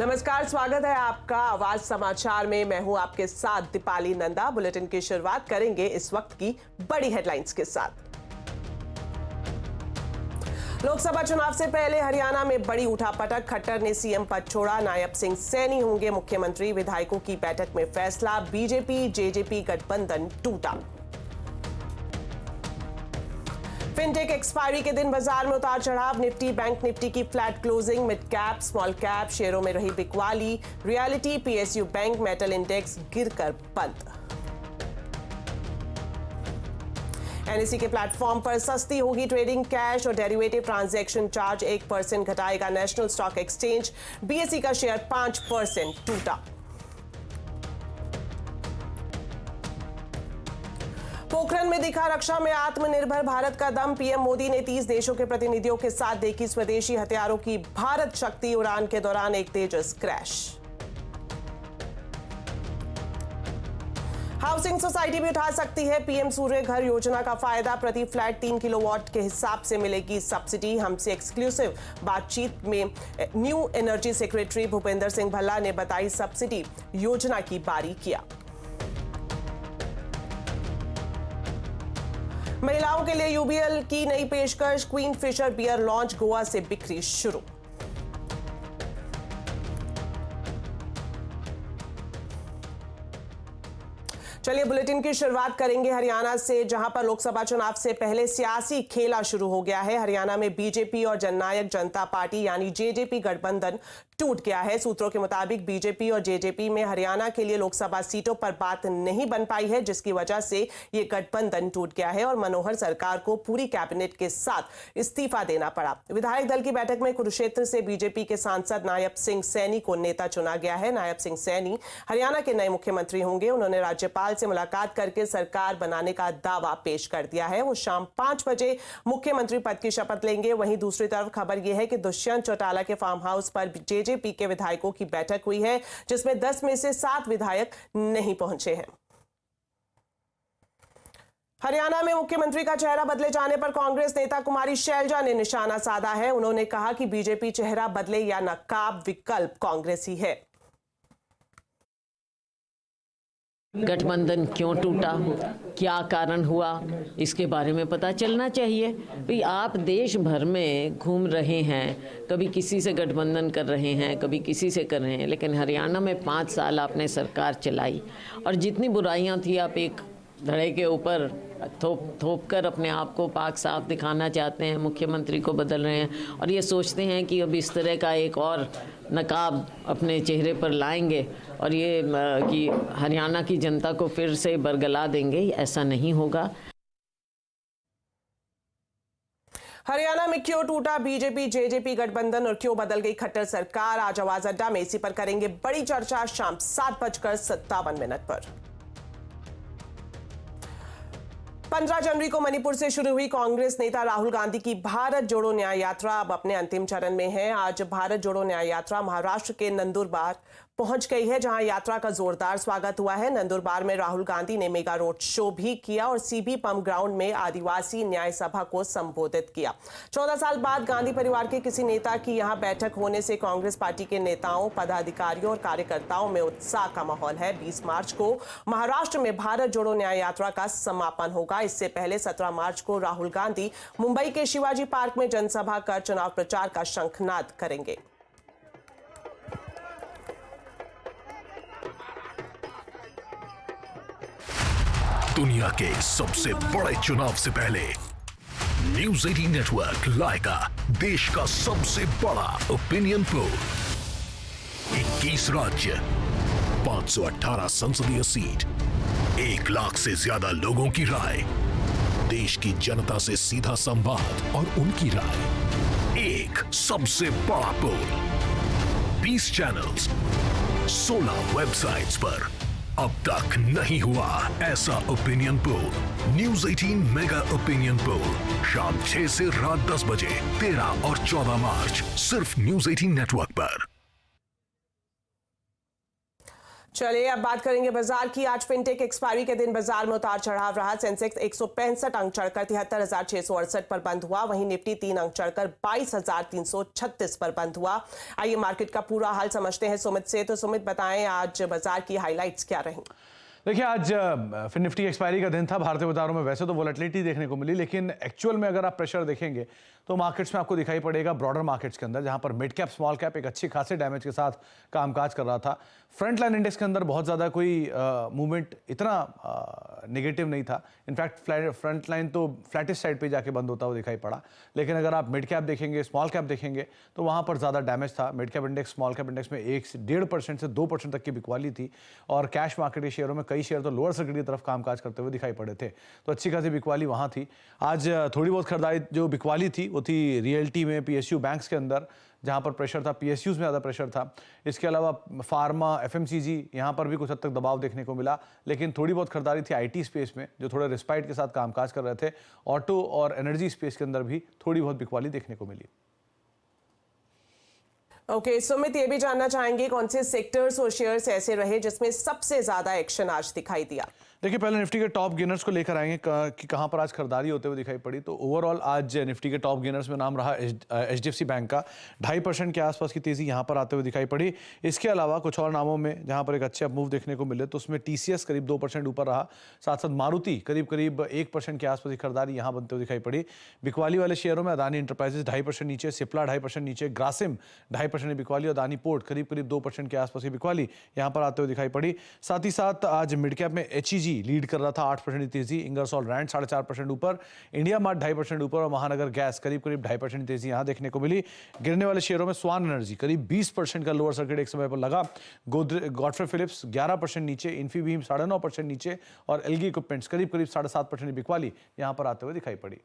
नमस्कार, स्वागत है आपका आवाज समाचार में। मैं हूं आपके साथ दीपाली नंदा। बुलेटिन की शुरुआत करेंगे इस वक्त की बड़ी हेडलाइंस के साथ। लोकसभा चुनाव से पहले हरियाणा में बड़ी उठापटक। खट्टर ने सीएम पद छोड़ा, नायब सिंह सैनी होंगे मुख्यमंत्री। विधायकों की बैठक में फैसला, बीजेपी जेजेपी गठबंधन टूटा। फिनटेक एक्सपायरी के दिन बाजार में उतार चढ़ाव। निफ्टी बैंक निफ्टी की flat closing. Mid cap small cap शेयरों में रही बिकवाली। Realty PSU bank metal index गिरकर बंद। एनएसई के प्लेटफॉर्म पर सस्ती होगी ट्रेडिंग। कैश और डेरिवेटिव ट्रांजैक्शन चार्ज 1% घटाएगा नेशनल स्टॉक एक्सचेंज। बीएसई का शेयर 5% टूटा। पोखरण में दिखा रक्षा में आत्मनिर्भर भारत का दम। पीएम मोदी ने 30 देशों के प्रतिनिधियों के साथ देखी स्वदेशी हथियारों की भारत शक्ति। उड़ान के दौरान एक तेजस क्रैश। हाउसिंग सोसाइटी भी उठा सकती है पीएम सूर्य घर योजना का फायदा। प्रति फ्लैट 3 किलोवाट के हिसाब से मिलेगी सब्सिडी। हमसे एक्सक्लूसिव बातचीत में new energy secretary Bhupendra Singh Bhalla ने बताई सब्सिडी योजना की बारीकियां। महिलाओं के लिए यूबीएल की नई पेशकश। Queen Fisher beer launch, Goa से बिक्री शुरू। चलिए बुलेटिन की शुरुआत करेंगे हरियाणा से, जहां पर लोकसभा चुनाव से पहले सियासी खेला शुरू हो गया है। हरियाणा में बीजेपी और जननायक जनता पार्टी यानी जेजेपी गठबंधन टूट गया है। सूत्रों के मुताबिक बीजेपी और जेजेपी में हरियाणा के लिए लोकसभा सीटों पर बात नहीं बन पाई है, जिसकी वजह से ये गठबंधन टूट गया है और मनोहर सरकार को पूरी कैबिनेट के साथ इस्तीफा देना पड़ा। विधायक दल की बैठक में कुरुक्षेत्र से बीजेपी के सांसद नायब सिंह सैनी को नेता चुना गया है। नायब सिंह सैनी हरियाणा के नए मुख्यमंत्री होंगे। उन्होंने राज्यपाल से मुलाकात करके सरकार बनाने का दावा पेश कर दिया है। वो शाम 5 बजे मुख्यमंत्री पद की शपथ लेंगे। वहीं दूसरी तरफ खबर यह है कि दुष्यंत चौटाला के फार्म हाउस पर जेजेपी के विधायकों की बैठक हुई है, जिसमें 10 में से 7 विधायक नहीं पहुंचे हैं। हरियाणा में मुख्यमंत्री का चेहरा बदले जाने पर कांग्रेस नेता कुमारी शैलजा ने निशाना साधा है। उन्होंने कहा कि बीजेपी चेहरा बदले या नकाब, विकल्प कांग्रेस ही है। गठबंधन क्यों टूटा, क्या कारण हुआ, इसके बारे में पता चलना चाहिए। भाई आप देश भर में घूम रहे हैं, कभी किसी से गठबंधन कर रहे हैं, कभी किसी से कर रहे हैं, लेकिन हरियाणा में 5 साल आपने सरकार चलाई और जितनी बुराइयां थी आप एक धड़े के ऊपर थोप कर अपने आप को पाक साफ दिखाना चाहते हैं। मुख्यमंत्री को बदल रहे हैं और ये सोचते हैं कि अब इस तरह का एक और नकाब अपने चेहरे पर लाएंगे और ये कि हरियाणा की जनता को फिर से बरगला देंगे। ऐसा नहीं होगा। हरियाणा में क्यों टूटा बीजेपी जेजेपी गठबंधन और क्यों बदल गई खट्टर सरकार, आज आवाज अड्डा में इसी पर करेंगे बड़ी चर्चा शाम 7:57 पर। 15 जनवरी को मणिपुर से शुरू हुई कांग्रेस नेता राहुल गांधी की भारत जोड़ो न्याय यात्रा अब अपने अंतिम चरण में है। आज भारत जोड़ो न्याय यात्रा महाराष्ट्र के नंदुरबार पहुंच गई है, जहां यात्रा का जोरदार स्वागत हुआ है। नंदुरबार में राहुल गांधी ने मेगा रोड शो भी किया और सीबी पंप ग्राउंड में आदिवासी न्याय सभा को संबोधित किया। 14 साल बाद गांधी परिवार के किसी नेता की यहां बैठक होने से कांग्रेस पार्टी के नेताओं, पदाधिकारियों और कार्यकर्ताओं में उत्साह का माहौल है। 20 मार्च को महाराष्ट्र में भारत जोड़ो न्याय यात्रा का समापन होगा। इससे पहले 17 मार्च को राहुल गांधी मुंबई के शिवाजी पार्क में जनसभा कर चुनाव प्रचार का शंखनाद करेंगे। दुनिया के सबसे बड़े चुनाव से पहले न्यूज़ 18 नेटवर्क लाएगा देश का सबसे बड़ा ओपिनियन पोल। 21 राज्य, 518 संसदीय सीट, 1 लाख से ज्यादा लोगों की राय, देश की जनता से सीधा संवाद और उनकी राय। एक सबसे बड़ा पोल, 20 चैनल्स, 16 वेबसाइट्स पर। अब तक नहीं हुआ ऐसा opinion poll. News 18 mega opinion poll शाम 6 से रात 10 बजे 13 और 14 मार्च सिर्फ न्यूज़ 18 नेटवर्क पर। चलिए अब बात करेंगे बाजार की। आज फिनटेक एक्सपायरी के दिन बाजार में उतार चढ़ाव रहा। सेंसेक्स 165 अंक चढ़कर 73,668 पर बंद हुआ। वहीं निफ्टी 3 अंक चढ़कर 22,336 पर बंद हुआ। आइए मार्केट का पूरा हाल समझते हैं सुमित से। तो सुमित बताएं आज बाजार की हाइलाइट्स क्या रही? देखिए, आज फिर निफ्टी एक्सपायरी का दिन था। भारतीय बाजारों में वैसे तो वोलेटिलिटी देखने को मिली, लेकिन एक्चुअल में अगर आप प्रेशर देखेंगे तो मार्केट्स में आपको दिखाई पड़ेगा ब्रॉडर मार्केट्स के अंदर, जहां पर मिड कैप स्मॉल कैप एक अच्छी खासे डैमेज के साथ कामकाज कर रहा था। फ्रंट लाइन इंडेक्स के अंदर बहुत ज़्यादा कोई मूवमेंट इतना नेगेटिव नहीं था। इनफैक्ट फ्रंट लाइन तो फ्लैटिश साइड पे जाके बंद होता हुआ दिखाई पड़ा। लेकिन अगर आप मिड कैप देखेंगे, स्मॉल कैप देखेंगे तो वहाँ पर ज़्यादा डैमेज था। Mid cap index, small cap index में 1.5% से 2% तक की बिकवाली थी और कैश मार्केट के शेयरों में कई शेयर तो लोअर सर्किट की तरफ कामकाज करते हुए दिखाई पड़े थे। तो अच्छी खासी बिकवाली वहाँ थी। आज थोड़ी बहुत खरीदारी जो बिकवाली थी वो थी रियल्टी में, पीएसयू बैंक्स के अंदर, जहां पर प्रेशर था। पीएसयूज में ज़्यादा प्रेशर था। इसके अलावा फार्मा, एफएमसीजी, यहां पर भी कुछ हद तक दबाव देखने को मिला। लेकिन थोड़ी बहुत खरीदारी थी आईटी स्पेस में, जो थोड़े रिस्पाइट के साथ कामकाज कर रहे थे। ऑटो और एनर्जी स्पेस के अंदर भी थोड़ी बहुत बिकवाली देखने को मिली। ओके सुमित, ये भी जानना चाहेंगे कौन से सेक्टर्स और शेयर्स ऐसे रहे जिसमें सबसे ज्यादा एक्शन आज दिखाई दिया? देखिए, पहले निफ्टी के टॉप गेनर्स को लेकर आएंगे कि कहां पर आज खरीदारी होते हुए दिखाई पड़ी। तो ओवरऑल आज निफ्टी के टॉप गेनर्स में नाम रहा एचडीएफसी बैंक का। 2.5% के आसपास की तेजी यहां पर आते हुए दिखाई पड़ी। इसके अलावा कुछ और नामों में जहां पर एक अच्छे मूव देखने को मिले तो उसमें टीसीएस करीब 2% ऊपर रहा। साथ साथ मारुति करीब 1% के आसपास की खरीदारी यहां बनते हुए दिखाई पड़ी। बिकवाली वाले शेयरों में अदानी इंटरप्राइजेस 2.5% नीचे, सिप्ला 2.5% नीचे, ग्रासिम 2.5% की बिकवाली और अदानी पोर्ट करीब 2% के आसपास की बिकवाली यहां पर आते हुए दिखाई पड़ी। साथ ही साथ आज मिड कैप में एचईजी लीड कर रहा था, 8% की तेजी। इंगरसॉल रैंड 4.5% ऊपर, इंडिया मार्ट 2.5% ऊपर और महानगर गैस करीब 2.5% की तेजी यहां देखने को मिली। गिरने वाले शेयरों में स्वान एनर्जी करीब 20% का लोअर सर्किट एक समय पर लगा। गॉडफ्रे फिलिप्स 11% नीचे, इन्फीबीम 9.5% नीचे और एलगी इक्विपमेंट्स करीब 7.5% की बिकवाली यहां पर आते हुए दिखाई पड़ी।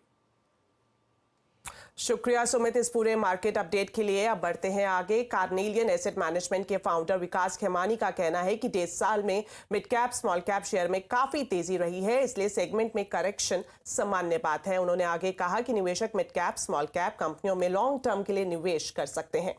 शुक्रिया सुमित इस पूरे मार्केट अपडेट के लिए। अब बढ़ते हैं आगे। कार्नेलियन एसेट मैनेजमेंट के फाउंडर विकास खेमानी का कहना है कि 1.5 साल में mid cap small cap share में काफी तेजी रही है, इसलिए सेगमेंट में करेक्शन सामान्य बात है। उन्होंने आगे कहा कि निवेशक मिड कैप स्मॉल कैप कंपनियों में लॉन्ग टर्म के लिए निवेश कर सकते हैं।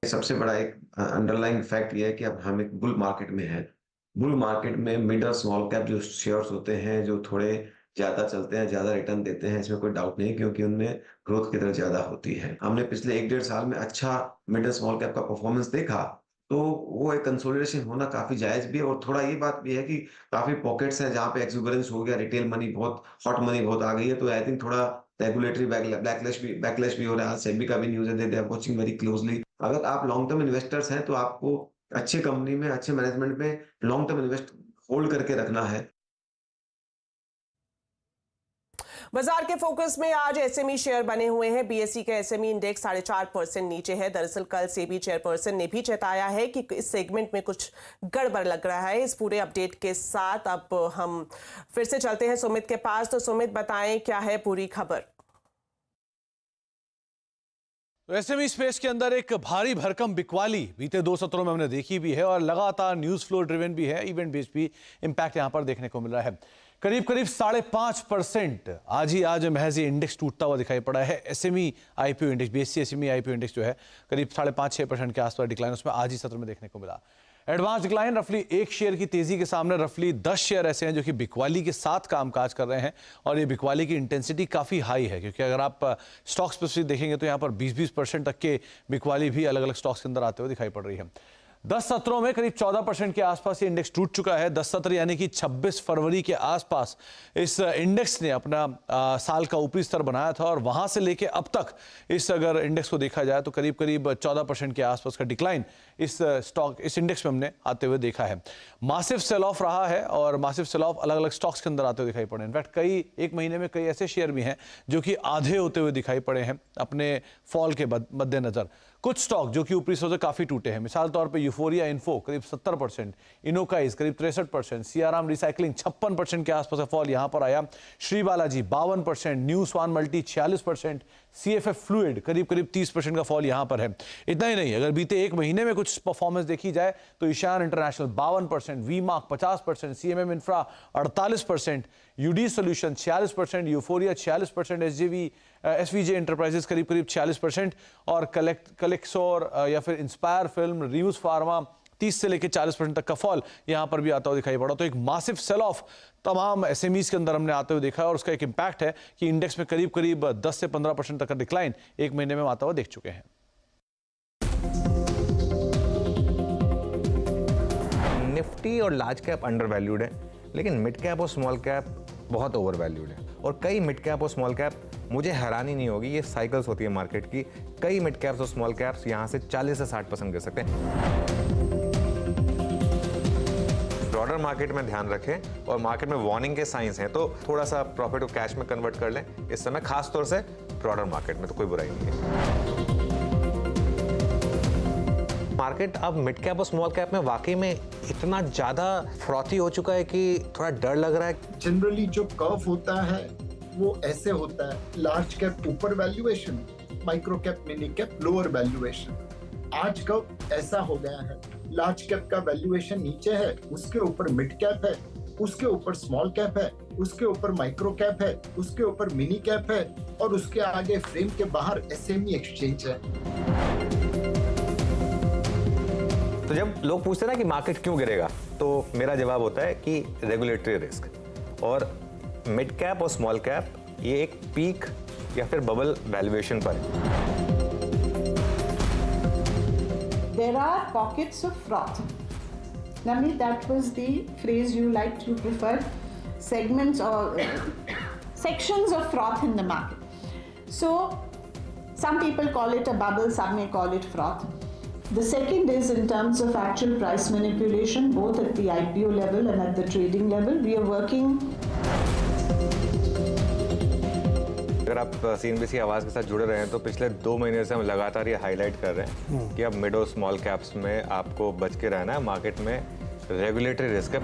सबसे बड़ा एक अंडरलाइन फैक्ट ये है कि अब हम एक बुल मार्केट में हैं। बुल मार्केट में मिड और स्मॉल कैप जो शेयर्स होते हैं, जो थोड़े ज्यादा चलते हैं, ज्यादा रिटर्न देते हैं, इसमें कोई डाउट नहीं, क्योंकि उनमें ग्रोथ की दर ज्यादा होती है। हमने पिछले 1.5 साल में अच्छा मिड और स्मॉल कैप का परफॉर्मेंस देखा, तो वो एक कंसोलिडेशन होना काफी जायज भी है। और थोड़ा ये बात भी है कि काफी पॉकेट्स हैं जहां पे एक्सुबरेंस हो गया, रिटेल मनी बहुत, हॉट मनी बहुत आ गई है। तो आई थिंक थोड़ा रेगुलेटरी बैकलैश भी हो रहा है। सेबी का भी न्यूज़ है, they are watching very closely. अगर आप लॉन्ग टर्म इन्वेस्टर्स हैं तो आपको अच्छे कंपनी में, अच्छे मैनेजमेंट में लॉन्ग टर्म इन्वेस्ट होल्ड करके रखना है। बाजार के फोकस में आज एसएमई शेयर बने हुए हैं। बीएसई के एसएमई इंडेक्स 4.5% नीचे है। दरअसल कल सेबी चेयरपर्सन ने भी चेताया है कि इस सेगमेंट में कुछ गड़बड़ लग रहा है। इस पूरे अपडेट के साथ अब हम फिर से चलते हैं सुमित के पास। तो सुमित बताएं क्या है पूरी खबर? तो एसएमई स्पेस के अंदर एक भारी भरकम बिकवाली बीते 2 सत्रों में हमने देखी भी है और लगातार न्यूज फ्लो ड्रिवन भी है। इवेंट बेस्ड भी इंपैक्ट यहां पर देखने को मिल रहा है। करीब 5.5% आज महज ये इंडेक्स टूटता हुआ दिखाई पड़ा है। SME IPO index, BSE SME IPO index जो है करीब 5.5-6% के आसपास डिक्लाइन उसमें आज ही सत्र में देखने को मिला। एडवांस डिक्लाइन रफली 1 शेयर की तेजी के सामने रफली 10 शेयर ऐसे हैं जो कि बिकवाली के साथ कामकाज कर रहे हैं और ये बिकवाली की इंटेंसिटी काफ़ी हाई है, क्योंकि अगर आप स्टॉक स्पेसिफिक देखेंगे तो यहाँ पर 20% तक के बिकवाली भी अलग अलग स्टॉक्स के अंदर आते हुए दिखाई पड़ रही है। 10 सत्रों में करीब 14% के आसपास ये इंडेक्स टूट चुका है। 10 सत्र यानी कि 26 फरवरी के आसपास इस इंडेक्स ने अपना साल का ऊपरी स्तर बनाया था और वहां से लेके अब तक इस अगर इंडेक्स को देखा जाए तो करीब 14% के आसपास का डिक्लाइन इस इंडेक्स में हमने आते हुए देखा है। मासिव सेल ऑफ रहा है और मासिव सेल ऑफ अलग अलग स्टॉक्स के अंदर आते हुए दिखाई पड़े। इनफैक्ट एक महीने में कई ऐसे शेयर भी हैं जो कि आधे होते हुए दिखाई पड़े हैं अपने फॉल के मद्देनजर। कुछ स्टॉक जो कि ऊपरी स्तर से काफी टूटे हैं, मिसाल तौर पे यूफोरिया इन्फो करीब 70%, इनोकाइज करीब 63%, सियाराम रिसाइकलिंग 56% के आसपास का फॉल यहां पर आया, श्री बालाजी 52%, न्यू स्वान मल्टी 46%, सीएफएफ फ्लूइड करीब 30% का फॉल यहां पर है। इतना ही नहीं, अगर बीते 1 महीने में कुछ परफॉर्मेंस देखी जाए तो Ishaan international 52%, V Mark 50%, CMM infra 48%, UD solution 46%, euphoria 46%, SVJ enterprises करीब 46% और कलेक्सोर या फिर इंस्पायर फिल्म, रियूज फार्मा 30 से लेकर 40% तक का फॉल यहां पर भी आता हुआ दिखाई पड़ा। तो एक मासिव सेल ऑफ तमाम एसएमईज के अंदर हमने आते हुए देखा है और उसका एक इंपैक्ट है कि इंडेक्स में करीब करीब 10 से 15% तक का डिक्लाइन एक महीने में आता हुआ देख चुके हैं। निफ्टी और लार्ज कैप अंडर वैल्यूड है, लेकिन मिड कैप और स्मॉल कैप बहुत ओवर वैल्यूड है। और कई मिड कैप और स्मॉल कैप, मुझे हैरानी नहीं होगी, ये साइकिल्स होती है मार्केट की, कई मिड कैप्स और स्मॉल कैप्स यहाँ से 40 से 60% गिर सकते हैं। ब्रॉडर मार्केट में ध्यान रखें और मार्केट में वार्निंग के साइंस हैं तो थोड़ा सा प्रॉफिट को कैश में कन्वर्ट कर लें इस समय, खास तौर से ब्रॉडर मार्केट में तो कोई बुराई नहीं है। मार्केट अब मिड कैप और स्मॉल कैप में वाकई में इतना ज्यादा फ्रॉथी हो चुका है कि थोड़ा डर लग रहा है। जनरली जो कर्व होता है वो ऐसे होता है, लार्ज कैप ऊपर valuation, micro cap mini cap lower valuation. आज कर्व ऐसा हो गया है, लार्ज कैप का वैल्यूएशन नीचे है, उसके ऊपर मिड कैप है, उसके ऊपर स्मॉल कैप है, उसके ऊपर माइक्रो कैप है, उसके ऊपर मिनी कैप है और उसके आगे फ्रेम के बाहर एसएमई एक्सचेंज है। तो जब लोग पूछते हैं ना कि मार्केट क्यों गिरेगा, तो मेरा जवाब होता है कि रेगुलेटरी रिस्क। और मिड कैप और स्मॉल कैप ये एक पीक या फिर बबल वैल्यूएशन पर है। There are pockets of froth. Nami, that was the phrase you liked, you preferred, segments or sections of froth in the market. So, some people call it a bubble, some may call it froth. The second is in terms of actual price manipulation, both at the IPO level and at the trading level. We are working. अगर आप CNBC आवाज के साथ जुड़े रहे हैं तो पिछले 2 महीने से हम लगातार ये हाईलाइट कर रहे हैं कि अब मिड और स्मॉल कैप्स में आपको बच के रहना है, मार्केट में रेगुलेटरी रिस्क है।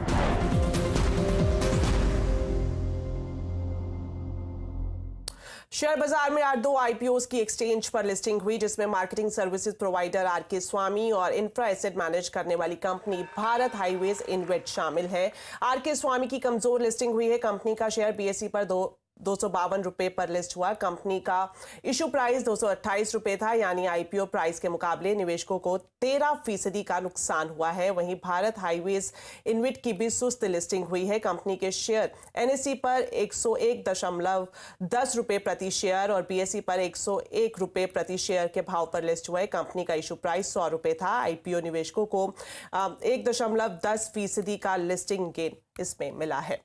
शेयर बाजार में आज 2 आईपीओज की एक्सचेंज पर लिस्टिंग हुई, जिसमें मार्केटिंग सर्विसेज प्रोवाइडर आरके स्वामी और इंफ्रा एसेट मैनेज करने वाली कंपनी भारत हाईवेज इन्वेट शामिल है। आरके स्वामी की कमजोर लिस्टिंग हुई है। कंपनी का शेयर बीएसई पर 252 रुपए पर लिस्ट हुआ। कंपनी का इशू प्राइस 228 रुपए था, यानी आईपीओ प्राइस के मुकाबले निवेशकों को 13% का नुकसान हुआ है। वहीं भारत हाईवेज इन्वेट की भी सुस्त लिस्टिंग हुई है। कंपनी के शेयर एनएसई पर 101.10 रुपए प्रति शेयर और बीएसई पर 101 रुपए प्रति शेयर के भाव पर लिस्ट हुआ है। कंपनी का इशू प्राइस 100 रुपए था। आईपीओ निवेशकों को 1.10% का लिस्टिंग गेन इसमें मिला है।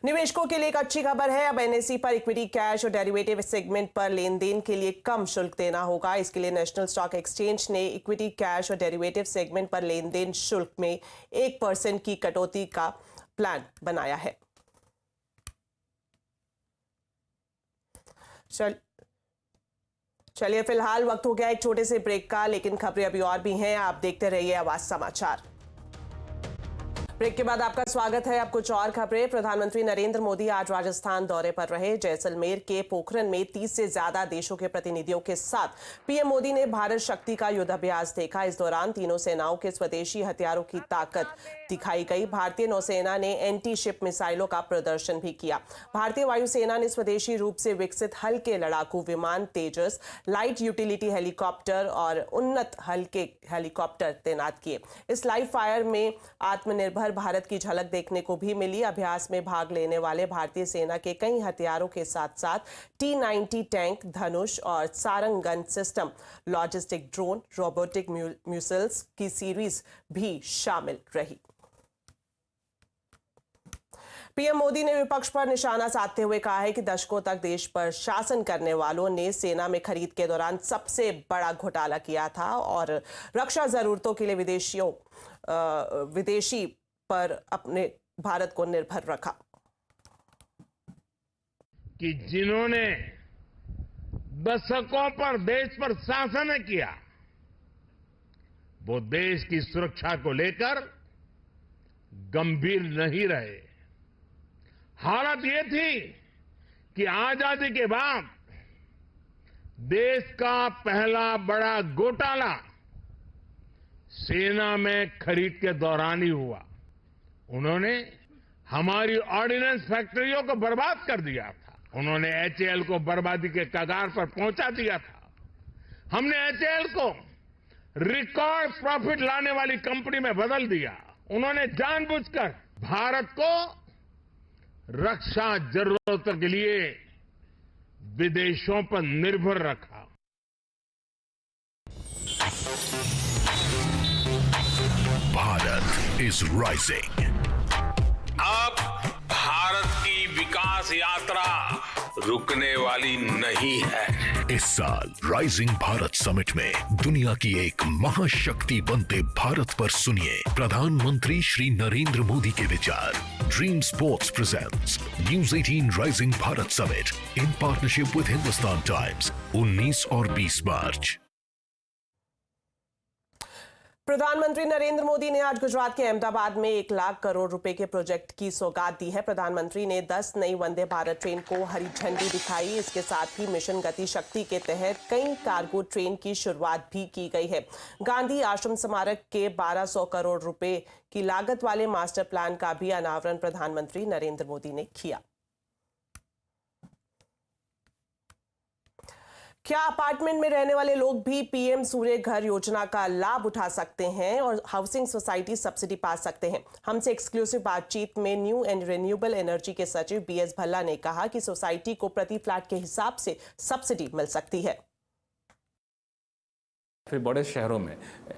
निवेशकों के लिए एक अच्छी खबर है। अब एनएसई पर इक्विटी, कैश और डेरिवेटिव सेगमेंट पर लेन देन के लिए कम शुल्क देना होगा। इसके लिए नेशनल स्टॉक एक्सचेंज ने इक्विटी, कैश और डेरिवेटिव सेगमेंट पर लेन देन शुल्क में 1% की कटौती का प्लान बनाया है। चलिए, फिलहाल वक्त हो गया एक छोटे से ब्रेक का, लेकिन खबरें अभी और भी हैं। आप देखते रहिए आवाज समाचार। ब्रेक के बाद आपका स्वागत है। अब कुछ और खबरें। प्रधानमंत्री नरेंद्र मोदी आज राजस्थान दौरे पर रहे। जैसलमेर के पोखरन में 30 से ज्यादा देशों के प्रतिनिधियों के साथ पीएम मोदी ने भारत शक्ति का युद्धाभ्यास देखा। इस दौरान तीनों सेनाओं के स्वदेशी हथियारों की ताकत दिखाई गई। भारतीय नौसेना ने एंटी शिप मिसाइलों का प्रदर्शन भी किया। भारतीय वायुसेना ने स्वदेशी रूप से विकसित हल्के लड़ाकू विमान तेजस, लाइट यूटिलिटी हेलीकॉप्टर और उन्नत हल्के हेलीकॉप्टर तैनात किए। इस लाइव फायर में आत्मनिर्भर भारत की झलक देखने को भी मिली। अभ्यास में भाग लेने वाले भारतीय सेना के कई हथियारों के साथ साथ T-90 टैंक, धनुष और Sarang gun system, logistic drone, robotic missiles की सीरीज भी शामिल रही। पीएम मोदी ने विपक्ष पर निशाना साधते हुए कहा है कि दशकों तक देश पर शासन करने वालों ने सेना में खरीद के दौरान सबसे बड़ा घोटाला किया था और रक्षा जरूरतों के लिए विदेशी पर अपने भारत को निर्भर रखा। कि जिन्होंने दशकों पर देश पर शासन किया, वो देश की सुरक्षा को लेकर गंभीर नहीं रहे। हालत ये थी कि आजादी के बाद देश का पहला बड़ा घोटाला सेना में खरीद के दौरान ही हुआ। उन्होंने हमारी ऑर्डिनेंस फैक्ट्रियों को बर्बाद कर दिया था। उन्होंने एचएएल को बर्बादी के कगार पर पहुंचा दिया था। हमने एचएएल को रिकॉर्ड प्रॉफिट लाने वाली कंपनी में बदल दिया। उन्होंने जानबूझकर भारत को रक्षा जरूरतों के लिए विदेशों पर निर्भर रखा। Bharat is rising. अब भारत की विकास यात्रा रुकने वाली नहीं है। इस साल राइजिंग भारत समिट में दुनिया की एक महाशक्ति बनते भारत पर सुनिए प्रधानमंत्री श्री नरेंद्र मोदी के विचार। Dream sports presents news 18 rising Bharat summit in partnership with Hindustan times 19 और 20 मार्च। प्रधानमंत्री नरेंद्र मोदी ने आज गुजरात के अहमदाबाद में 1 लाख करोड़ रुपए के प्रोजेक्ट की सौगात दी है। प्रधानमंत्री ने 10 नई वंदे भारत ट्रेन को हरी झंडी दिखाई। इसके साथ ही मिशन गति शक्ति के तहत कई कार्गो ट्रेन की शुरुआत भी की गई है। गांधी आश्रम स्मारक के 1200 करोड़ रुपए की लागत वाले मास्टर प्लान का भी अनावरण प्रधानमंत्री नरेंद्र मोदी ने किया। क्या अपार्टमेंट में रहने वाले लोग भी पीएम सूर्य घर योजना का लाभ उठा सकते हैं और हाउसिंग सोसाइटी सब्सिडी पा सकते हैं? हमसे एक्सक्लूसिव बातचीत में न्यू एंड रिन्यूएबल एनर्जी के सचिव बीएस भल्ला ने कहा कि सोसाइटी को प्रति फ्लैट के हिसाब से सब्सिडी मिल सकती है। फिर बड़े शहरों में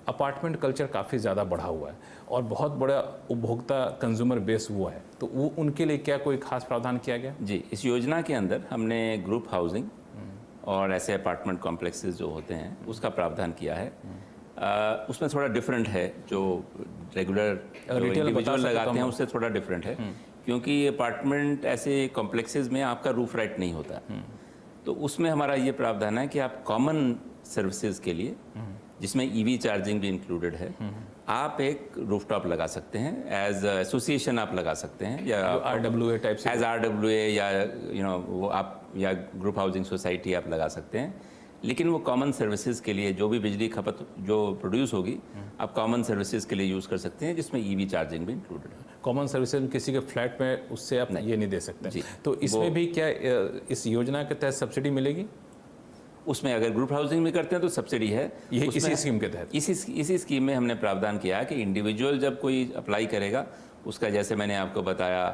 अपार्टमेंट कल्चर काफ़ी ज़्यादा बढ़ा हुआ है और बहुत बड़ा उपभोक्ता कंज्यूमर बेस हुआ है, तो वो उनके लिए क्या कोई खास प्रावधान किया गया? जी, इस योजना के अंदर हमने ग्रुप हाउसिंग और ऐसे अपार्टमेंट कॉम्प्लेक्सेस जो होते हैं उसका प्रावधान किया है। उसमें थोड़ा डिफरेंट है, जो रेगुलर इंडिविजुअल लगाते हैं उससे थोड़ा डिफरेंट है, क्योंकि अपार्टमेंट ऐसे कॉम्प्लेक्सेस में आपका रूफ राइट नहीं होता। तो उसमें हमारा ये प्रावधान है कि आप कॉमन सर्विसेज के लिए, जिसमें ईवी चार्जिंग भी इंक्लूडेड है, आप एक रूफटॉप लगा सकते हैं। एज एसोसिएशन आप लगा सकते हैं, या RWA टाइप से, एज RWA, या वो आप या ग्रुप हाउसिंग सोसाइटी आप लगा सकते हैं। लेकिन वो कॉमन सर्विसेज के लिए जो भी बिजली खपत जो प्रोड्यूस होगी आप कॉमन सर्विसेज के लिए यूज़ कर सकते हैं, जिसमें ईवी चार्जिंग भी इंक्लूडेड है। कॉमन सर्विसेज किसी के फ्लैट में उससे आप ये नहीं दे सकते जी। तो इसमें भी क्या इस योजना के तहत सब्सिडी मिलेगी? उसमें अगर ग्रुप हाउसिंग में करते हैं तो सब्सिडी है। ये इसी स्कीम के तहत इसी स्कीम में हमने प्रावधान किया है कि इंडिविजुअल जब कोई अप्लाई करेगा उसका, जैसे मैंने आपको बताया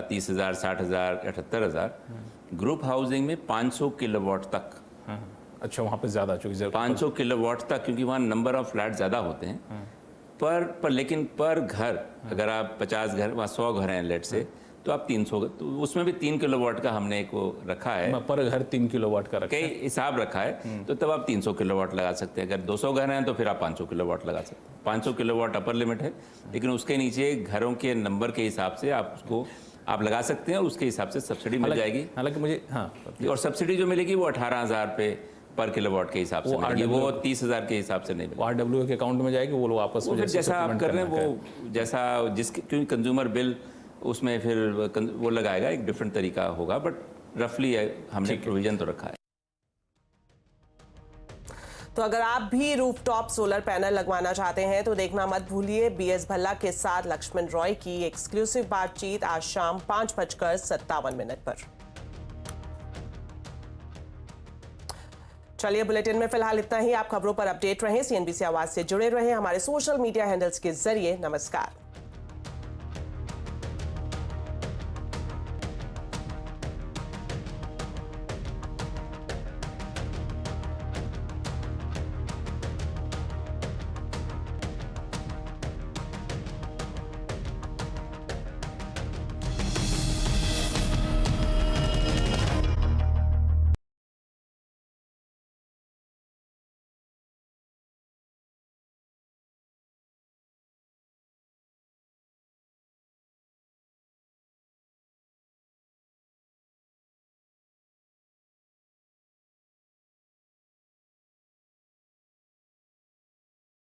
30,000, 60,000, 78,000, ग्रुप हाउसिंग में 500 किलोवाट तक। अच्छा, वहाँ पे ज़्यादा, चूँकि 500 किलोवाट तक, क्योंकि वहाँ नंबर ऑफ फ्लैट ज़्यादा होते हैं लेकिन पर घर, अगर आप 50 घर, वहाँ 100 घर हैं लेट से, तो आप 300, तो उसमें भी 3 किलोवाट का हमने एक वो रखा है, पर घर 3 किलोवाट का रखा है, कई हिसाब रखा है। तो तब आप 300 किलोवाट लगा सकते हैं। अगर 200 घर हैं तो फिर आप 500 किलोवाट लगा सकते हैं। 500 किलोवाट अपर लिमिट है, लेकिन उसके नीचे घरों के नंबर के हिसाब से आप उसको आप लगा सकते हैं, उसके हिसाब से सब्सिडी मिल जाएगी। हालांकि मुझे और सब्सिडी जो मिलेगी वो 18,000 रुपये पर किलोवाट के हिसाब से मिलेगी, वो 30,000 के हिसाब से नहीं मिलेगी। RWA के अकाउंट में जाएगी, वो आपस में जैसा आप कर रहे हैं वो, जैसा जिसके, क्योंकि कंज्यूमर बिल उसमें फिर वो लगाएगा, एक डिफरेंट तरीका होगा, बट रफली हमने प्रोविजन तो रखा है। तो अगर आप भी रूफटॉप सोलर पैनल लगवाना चाहते हैं तो देखना मत भूलिए बीएस भल्ला के साथ लक्ष्मण रॉय की एक्सक्लूसिव बातचीत आज शाम 5:57 पर। चलिए, बुलेटिन में फिलहाल इतना ही। आप खबरों पर अपडेट रहें, CNBC आवाज से जुड़े रहें, हमारे सोशल मीडिया हैंडल्स के जरिए। नमस्कार।